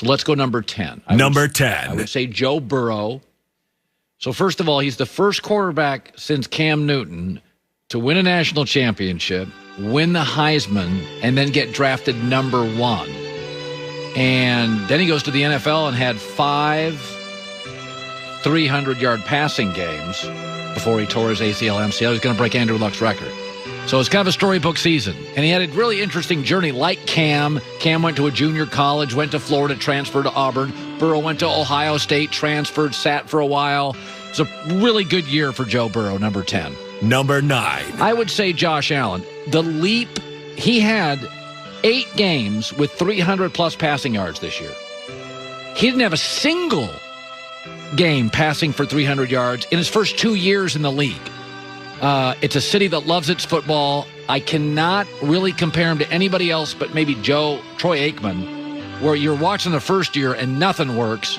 So let's go number 10. Number 10. I would say Joe Burrow. So first of all, he's the first quarterback since Cam Newton to win a national championship, win the Heisman, and then get drafted number 1. And then he goes to the NFL and had 5 300-yard passing games before he tore his ACL, MCL. He was going to break Andrew Luck's record. So it's kind of a storybook season. And he had a really interesting journey like Cam. Cam went to a junior college, went to Florida, transferred to Auburn. Burrow went to Ohio State, transferred, sat for a while. It's a really good year for Joe Burrow, number 10. Number 9. I would say Josh Allen. The leap, he had 8 games with 300-plus passing yards this year. He didn't have a single game passing for 300 yards in his first 2 years in the league. It's a city that loves its football. I cannot really compare him to anybody else but maybe Troy Aikman, where you're watching the first year and nothing works.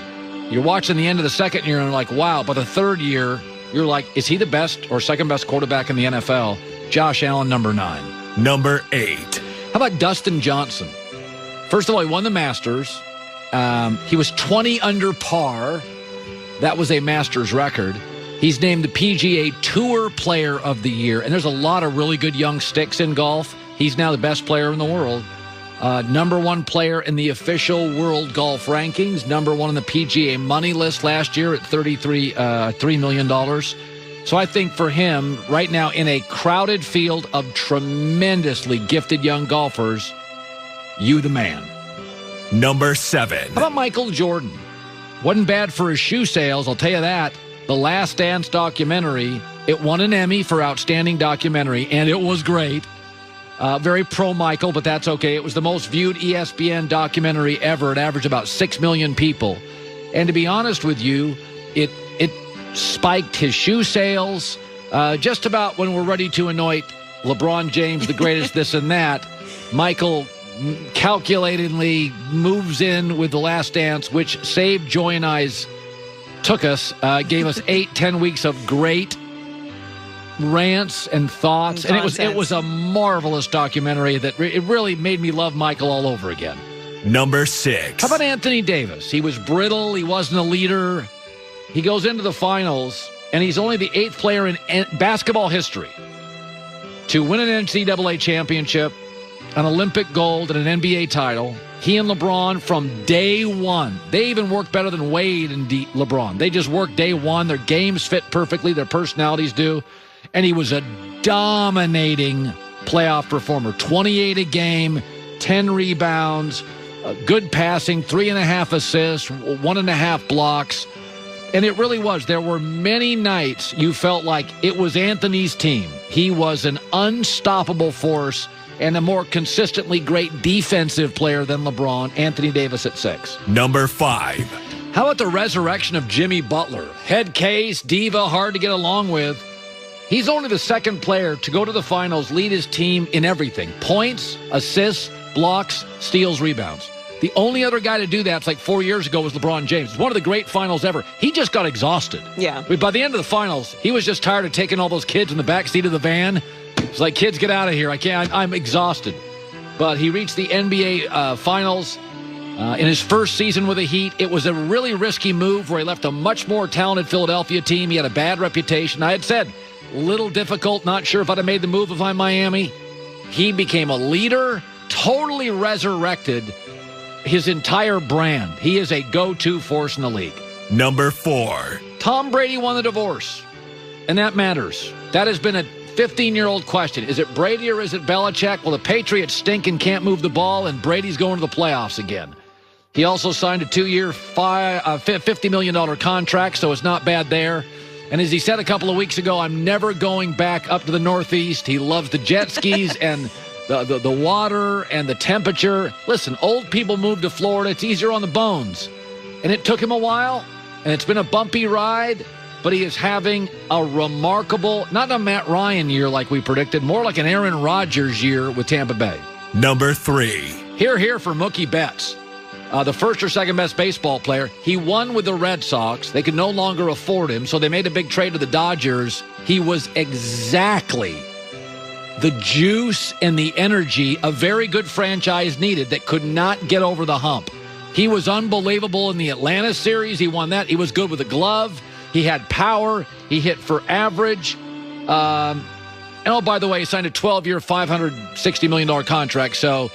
You're watching the end of the second year and you're like, wow. But the third year, you're like, is he the best or second best quarterback in the NFL? Josh Allen, number 9. Number 8. How about Dustin Johnson? First of all, he won the Masters. He was 20 under par. That was a Masters record. He's named the PGA Tour Player of the Year, and there's a lot of really good young sticks in golf. He's now the best player in the world. Number 1 player in the official world golf rankings. Number 1 on the PGA money list last year at $3 million. So I think for him, right now, in a crowded field of tremendously gifted young golfers, you the man. Number 7. How about Michael Jordan? Wasn't bad for his shoe sales, I'll tell you that. The Last Dance documentary, it won an Emmy for Outstanding Documentary, and it was great. Very pro-Michael, but that's okay. It was the most viewed ESPN documentary ever. It averaged about 6 million people. And to be honest with you, it spiked his shoe sales. Just about when we're ready to anoint LeBron James the greatest this and that, Michael calculatedly moves in with The Last Dance, which saved Joy and I's gave us 8-10 weeks of great rants and thoughts, and it was a marvelous documentary that it really made me love Michael all over again. Number 6. How about Anthony Davis? He was brittle. He wasn't a leader. He goes into the finals, and he's only the 8th player in basketball history to win an NCAA championship, an Olympic gold, and an NBA title. He and LeBron from day one. They even work better than Wade and LeBron. They just work day one. Their games fit perfectly. Their personalities do. And he was a dominating playoff performer. 28 a game, 10 rebounds, good passing, 3.5 assists, 1.5 blocks. And it really was. There were many nights you felt like it was Anthony's team. He was an unstoppable force and a more consistently great defensive player than LeBron. Anthony Davis at 6. Number 5. How about the resurrection of Jimmy Butler? Head case, diva, hard to get along with. He's only the 2nd player to go to the finals, lead his team in everything. Points, assists, blocks, steals, rebounds. The only other guy to do that, like 4 years ago, was LeBron James. It's one of the great finals ever. He just got exhausted. Yeah. By the end of the finals, he was just tired of taking all those kids in the backseat of the van. It's like, kids, get out of here. I'm exhausted. But he reached the NBA Finals in his first season with the Heat. It was a really risky move where he left a much more talented Philadelphia team. He had a bad reputation. I had said, little difficult, not sure if I'd have made the move if I'm Miami. He became a leader, totally resurrected his entire brand. He is a go-to force in the league. Number 4. Tom Brady won the divorce, and that matters. That has been a 15-year-old question. Is it Brady or is it Belichick? Well, the Patriots stink and can't move the ball, and Brady's going to the playoffs again. He also signed a 2-year, $50 million contract, so it's not bad there. And as he said a couple of weeks ago, I'm never going back up to the Northeast. He loves the jet skis and the water and the temperature. Listen, old people move to Florida. It's easier on the bones. And it took him a while, and it's been a bumpy ride. But he is having a remarkable, not a Matt Ryan year like we predicted, more like an Aaron Rodgers year with Tampa Bay. Number 3. Here for Mookie Betts, the first or second best baseball player. He won with the Red Sox. They could no longer afford him, so they made a big trade to the Dodgers. He was exactly the juice and the energy a very good franchise needed that could not get over the hump. He was unbelievable in the Atlanta series. He won that. He was good with the glove. He had power. He hit for average. And oh, by the way, he signed a 12-year, $560 million contract, so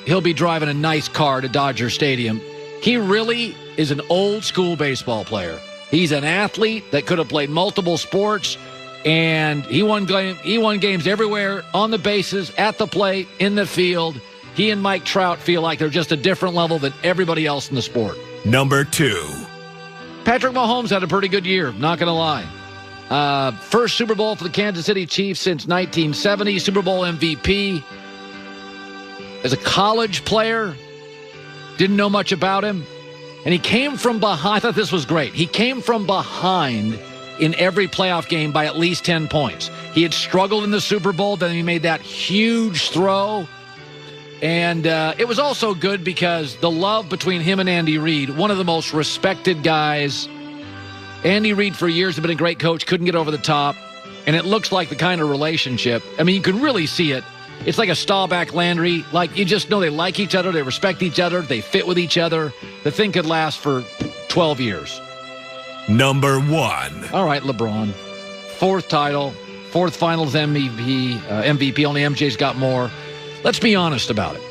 he'll be driving a nice car to Dodger Stadium. He really is an old-school baseball player. He's an athlete that could have played multiple sports, and he won games everywhere, on the bases, at the plate, in the field. He and Mike Trout feel like they're just a different level than everybody else in the sport. Number 2. Patrick Mahomes had a pretty good year, not going to lie. First Super Bowl for the Kansas City Chiefs since 1970, Super Bowl MVP. As a college player, didn't know much about him. And he came from behind. I thought this was great. He came from behind in every playoff game by at least 10 points. He had struggled in the Super Bowl, then he made that huge throw. And it was also good because the love between him and Andy Reid, one of the most respected guys. Andy Reid for years had been a great coach, couldn't get over the top. And it looks like the kind of relationship. I mean, you can really see it. It's like a Staubach-Landry. Like, you just know they like each other, they respect each other, they fit with each other. The thing could last for 12 years. Number 1. All right, LeBron. 4th title, 4th finals MVP. Only MJ's got more. Let's be honest about it.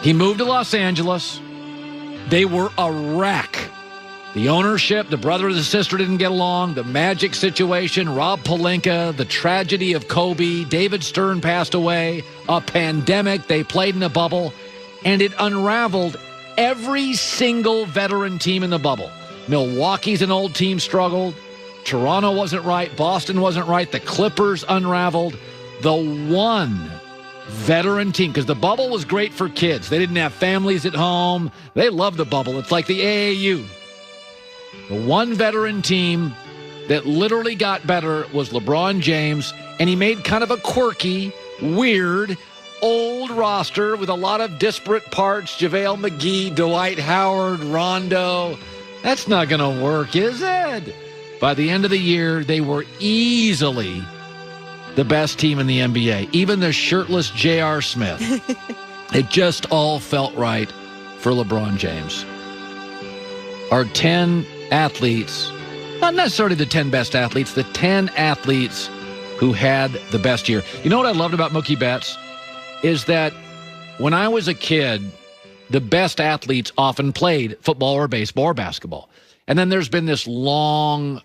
He moved to Los Angeles. They were a wreck. The ownership, the brother and the sister didn't get along, the Magic situation, Rob Pelinka, the tragedy of Kobe, David Stern passed away, a pandemic, they played in a bubble, and it unraveled every single veteran team in the bubble. Milwaukee's an old team, struggled. Toronto wasn't right. Boston wasn't right. The Clippers unraveled. The one veteran team, because the bubble was great for kids. They didn't have families at home. They loved the bubble. It's like the AAU. The one veteran team that literally got better was LeBron James, and he made kind of a quirky, weird, old roster with a lot of disparate parts. JaVale McGee, Dwight Howard, Rondo. That's not going to work, is it? By the end of the year, they were easily the best team in the NBA. Even the shirtless J.R. Smith. It just all felt right for LeBron James. Our 10 athletes, not necessarily the 10 best athletes, the 10 athletes who had the best year. You know what I loved about Mookie Betts? Is that when I was a kid, the best athletes often played football or baseball or basketball. And then there's been this long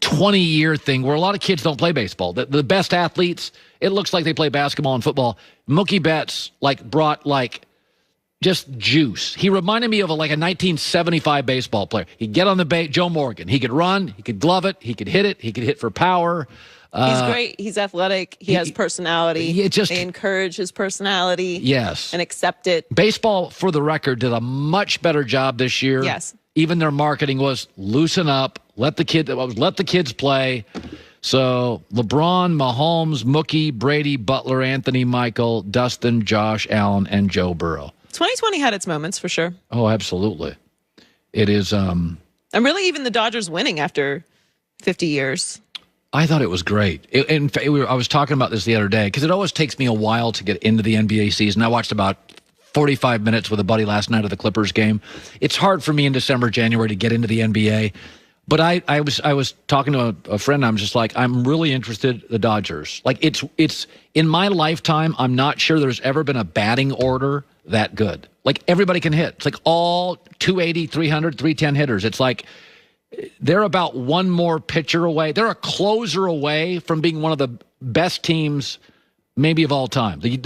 20-year thing where a lot of kids don't play baseball. The best athletes, it looks like they play basketball and football. Mookie Betts brought just juice. He reminded me of a 1975 baseball player. He'd get on the base, Joe Morgan. He could run, he could glove it, he could hit it, he could hit for power. He's great. He's athletic. He has personality. They encourage his personality. Yes. And accept it. Baseball, for the record, did a much better job this year. Yes. Even their marketing was loosen up, let the kids play. So LeBron, Mahomes, Mookie, Brady, Butler, Anthony, Michael, Dustin, Josh Allen, and Joe Burrow. 2020 had its moments for sure. Oh, absolutely. It is. And really, even the Dodgers winning after 50 years. I thought it was great. In fact, I was talking about this the other day because it always takes me a while to get into the NBA season. I watched about 45 minutes with a buddy last night of the Clippers game. It's hard for me in December, January to get into the NBA. But I was talking to a friend. I'm just like, I'm really interested in the Dodgers. It's in my lifetime, I'm not sure there's ever been a batting order that good. Everybody can hit. It's like all 280, 300, 310 hitters. It's like they're about one more pitcher away. They're a closer away from being one of the best teams maybe of all time. The